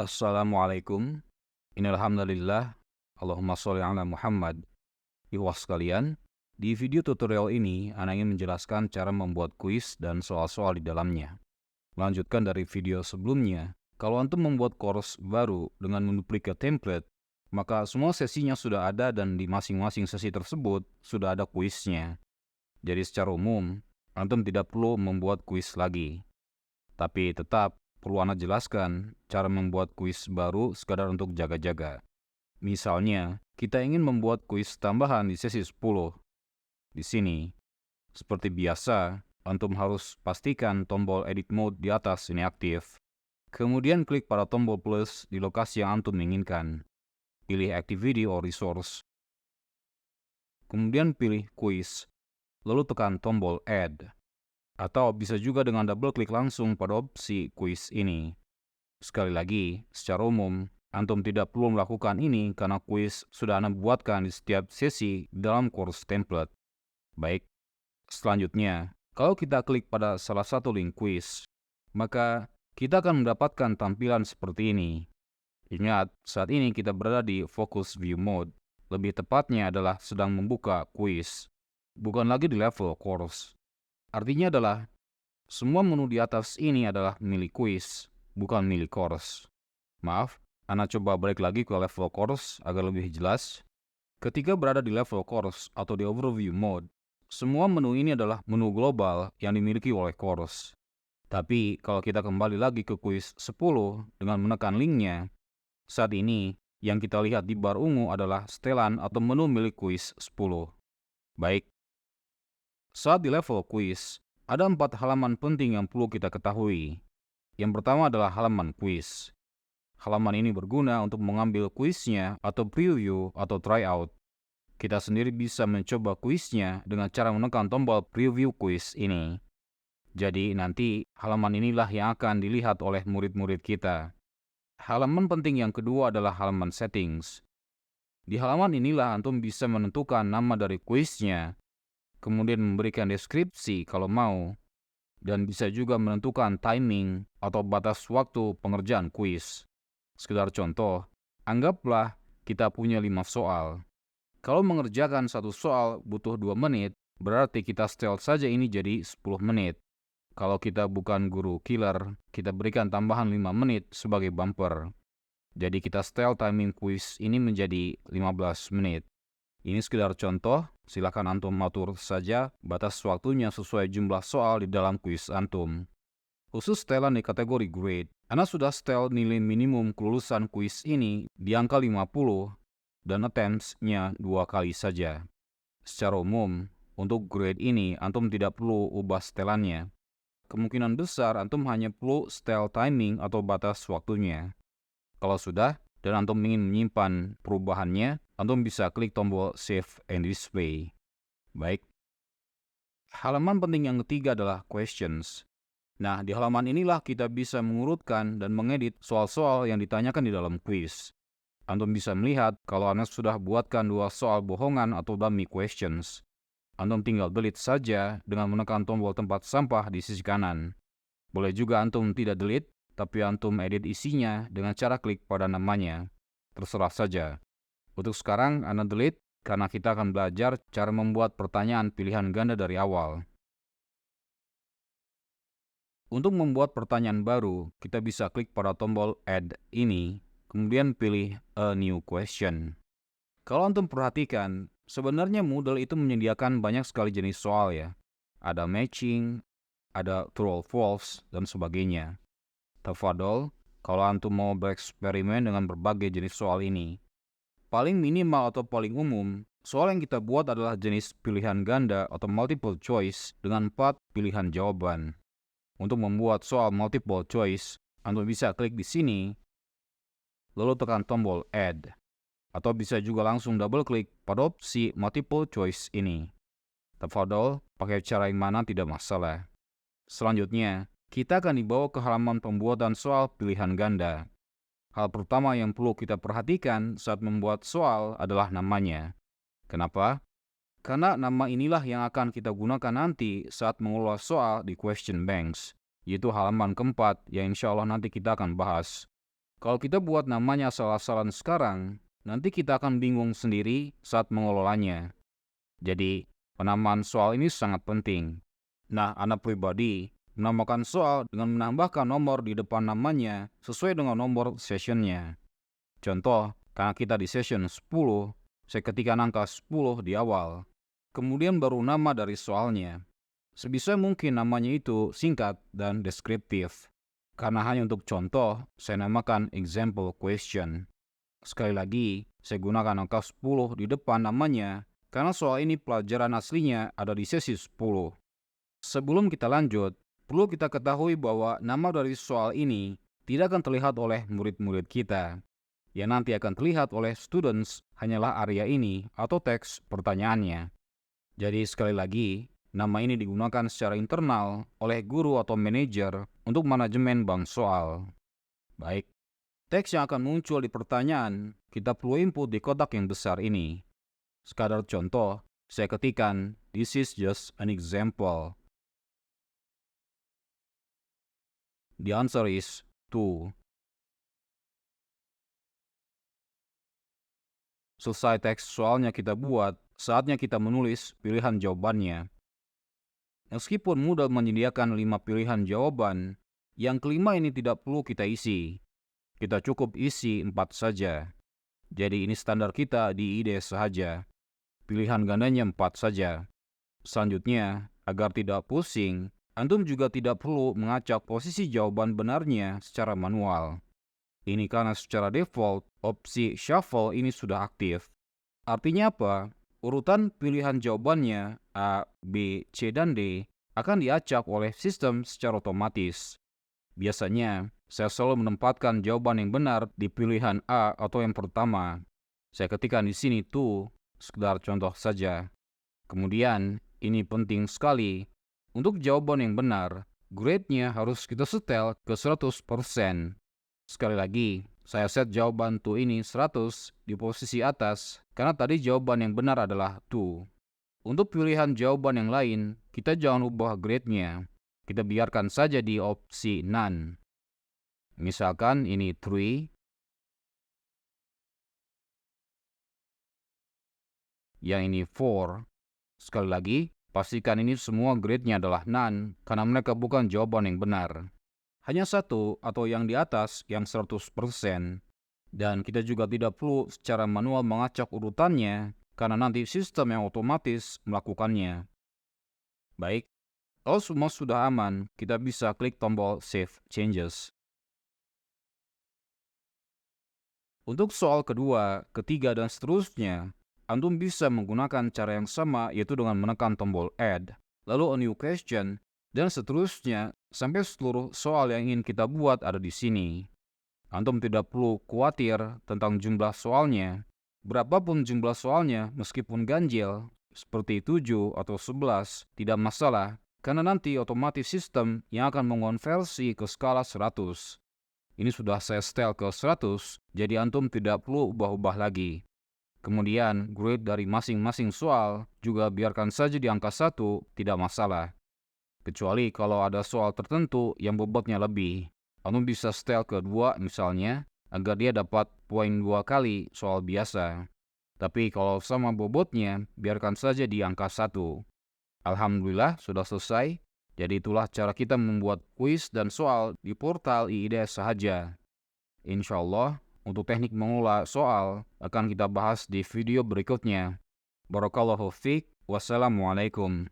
Assalamualaikum. Innalhamdalillah. Allahumma sholli ala Muhammad. Ikhwas sekalian, di video tutorial ini, Ana ingin menjelaskan cara membuat kuis dan soal-soal di dalamnya. Melanjutkan dari video sebelumnya, kalau antum membuat course baru dengan menduplikat template, maka semua sesinya sudah ada dan di masing-masing sesi tersebut sudah ada kuisnya. Jadi secara umum, antum tidak perlu membuat kuis lagi. Tapi tetap perlu Anda jelaskan cara membuat kuis baru sekadar untuk jaga-jaga. Misalnya, kita ingin membuat kuis tambahan di sesi 10. Di sini, seperti biasa, antum harus pastikan tombol edit mode di atas ini aktif. Kemudian klik pada tombol plus di lokasi yang antum inginkan. Pilih activity or resource. Kemudian pilih quiz, lalu tekan tombol add. Atau bisa juga dengan double klik langsung pada opsi quiz ini. Sekali lagi, secara umum, antum tidak perlu melakukan ini karena quiz sudah Anda buatkan di setiap sesi dalam course template. Baik, selanjutnya, kalau kita klik pada salah satu link quiz, maka kita akan mendapatkan tampilan seperti ini. Ingat, saat ini kita berada di focus view mode. Lebih tepatnya adalah sedang membuka quiz, bukan lagi di level course. Artinya adalah, semua menu di atas ini adalah milik quiz, bukan milik course. Maaf, Ana coba balik lagi ke level course agar lebih jelas. Ketika berada di level course atau di overview mode, semua menu ini adalah menu global yang dimiliki oleh course. Tapi kalau kita kembali lagi ke quiz 10 dengan menekan linknya, saat ini yang kita lihat di bar ungu adalah setelan atau menu milik quiz 10. Baik, saat di level quiz, ada 4 halaman penting yang perlu kita ketahui. Yang pertama adalah halaman quiz. Halaman ini berguna untuk mengambil kuisnya atau preview atau tryout. Kita sendiri bisa mencoba kuisnya dengan cara menekan tombol preview quiz ini. Jadi nanti halaman inilah yang akan dilihat oleh murid-murid kita. Halaman penting yang kedua adalah halaman settings. Di halaman inilah antum bisa menentukan nama dari kuisnya, kemudian memberikan deskripsi kalau mau, dan bisa juga menentukan timing atau batas waktu pengerjaan kuis. Sekedar contoh, anggaplah kita punya 5 soal. Kalau mengerjakan satu soal butuh 2 menit, berarti kita setel saja ini jadi 10 menit. Kalau kita bukan guru killer, kita berikan tambahan 5 menit sebagai bumper. Jadi kita setel timing kuis ini menjadi 15 menit. Ini sekedar contoh, silakan antum atur saja batas waktunya sesuai jumlah soal di dalam kuis antum. Khusus setelan di kategori grade, Anda sudah setel nilai minimum kelulusan kuis ini di angka 50 dan attempts-nya 2 kali saja. Secara umum, untuk grade ini antum tidak perlu ubah setelannya. Kemungkinan besar antum hanya perlu setel timing atau batas waktunya. Kalau sudah, dan antum ingin menyimpan perubahannya, antum bisa klik tombol Save and Display. Baik. Halaman penting yang ketiga adalah questions. Nah, di halaman inilah kita bisa mengurutkan dan mengedit soal-soal yang ditanyakan di dalam quiz. Antum bisa melihat kalau Anda sudah buatkan 2 soal bohongan atau dummy questions. Antum tinggal delete saja dengan menekan tombol tempat sampah di sisi kanan. Boleh juga antum tidak delete, tapi antum edit isinya dengan cara klik pada namanya. Terserah saja. Untuk sekarang, Anda delete karena kita akan belajar cara membuat pertanyaan pilihan ganda dari awal. Untuk membuat pertanyaan baru, kita bisa klik pada tombol Add ini, kemudian pilih A New Question. Kalau antum perhatikan, sebenarnya Moodle itu menyediakan banyak sekali jenis soal ya. Ada matching, ada true or false, dan sebagainya. Tafadol, kalau antum mau bereksperimen dengan berbagai jenis soal ini, paling minimal atau paling umum, soal yang kita buat adalah jenis pilihan ganda atau multiple choice dengan 4 pilihan jawaban. Untuk membuat soal multiple choice, antum bisa klik di sini, lalu tekan tombol Add. Atau bisa juga langsung double klik pada opsi multiple choice ini. Tafadol, pakai cara yang mana tidak masalah. Selanjutnya, kita akan dibawa ke halaman pembuatan soal pilihan ganda. Hal pertama yang perlu kita perhatikan saat membuat soal adalah namanya. Kenapa? Karena nama inilah yang akan kita gunakan nanti saat mengelola soal di question banks, yaitu halaman keempat yang insya Allah nanti kita akan bahas. Kalau kita buat namanya asal-asalan sekarang, nanti kita akan bingung sendiri saat mengelolanya. Jadi, penamaan soal ini sangat penting. Nah, anak pribadi menamakan soal dengan menambahkan nomor di depan namanya sesuai dengan nomor sessionnya. Contoh, karena kita di session 10, saya ketikkan angka 10 di awal. Kemudian baru nama dari soalnya. Sebisa mungkin namanya itu singkat dan deskriptif. Karena hanya untuk contoh, saya namakan example question. Sekali lagi, saya gunakan angka 10 di depan namanya karena soal ini pelajaran aslinya ada di sesi 10. Sebelum kita lanjut, perlu kita ketahui bahwa nama dari soal ini tidak akan terlihat oleh murid-murid kita. Yang nanti akan terlihat oleh students hanyalah area ini atau teks pertanyaannya. Jadi sekali lagi, nama ini digunakan secara internal oleh guru atau manajer untuk manajemen bank soal. Baik, teks yang akan muncul di pertanyaan, kita perlu input di kotak yang besar ini. Sekadar contoh, saya ketikkan, "This is just an example." The answer is 2. Selesai teks soalnya kita buat, saatnya kita menulis pilihan jawabannya. Meskipun mudah menyediakan 5 pilihan jawaban, yang kelima ini tidak perlu kita isi. Kita cukup isi 4 saja. Jadi ini standar kita di IDE saja. Pilihan gandanya 4 saja. Selanjutnya, agar tidak pusing, antum juga tidak perlu mengacak posisi jawaban benarnya secara manual. Ini karena secara default, opsi shuffle ini sudah aktif. Artinya apa? Urutan pilihan jawabannya A, B, C, dan D akan diacak oleh sistem secara otomatis. Biasanya, saya selalu menempatkan jawaban yang benar di pilihan A atau yang pertama. Saya ketikkan di sini tuh, sekedar contoh saja. Kemudian, ini penting sekali. Untuk jawaban yang benar, grade-nya harus kita setel ke 100%. Sekali lagi, saya set jawaban tuh ini 100 di posisi atas, karena tadi jawaban yang benar adalah tuh. Untuk pilihan jawaban yang lain, kita jangan ubah grade-nya. Kita biarkan saja di opsi none. Misalkan ini 3, yang ini 4. Sekali lagi, pastikan ini semua grade-nya adalah none, karena mereka bukan jawaban yang benar. Hanya satu atau yang di atas yang 100%. Dan kita juga tidak perlu secara manual mengacak urutannya, karena nanti sistem yang otomatis melakukannya. Baik, kalau semua sudah aman, kita bisa klik tombol Save Changes. Untuk soal kedua, ketiga, dan seterusnya, antum bisa menggunakan cara yang sama, yaitu dengan menekan tombol Add, lalu A New Question, dan seterusnya sampai seluruh soal yang ingin kita buat ada di sini. Antum tidak perlu khawatir tentang jumlah soalnya. Berapapun jumlah soalnya, meskipun ganjil, seperti 7 atau 11, tidak masalah, karena nanti otomatis sistem yang akan mengonversi ke skala 100. Ini sudah saya setel ke 100, jadi antum tidak perlu ubah-ubah lagi. Kemudian, grade dari masing-masing soal juga biarkan saja di angka 1, tidak masalah. Kecuali kalau ada soal tertentu yang bobotnya lebih. Antum bisa setel ke 2 misalnya, agar dia dapat poin 2 kali soal biasa. Tapi kalau sama bobotnya, biarkan saja di angka 1. Alhamdulillah sudah selesai. Jadi itulah cara kita membuat kuis dan soal di portal IIDS saja. Insya Allah, untuk teknik mengolah soal akan kita bahas di video berikutnya. Barakallahu fiik. Wassalamualaikum.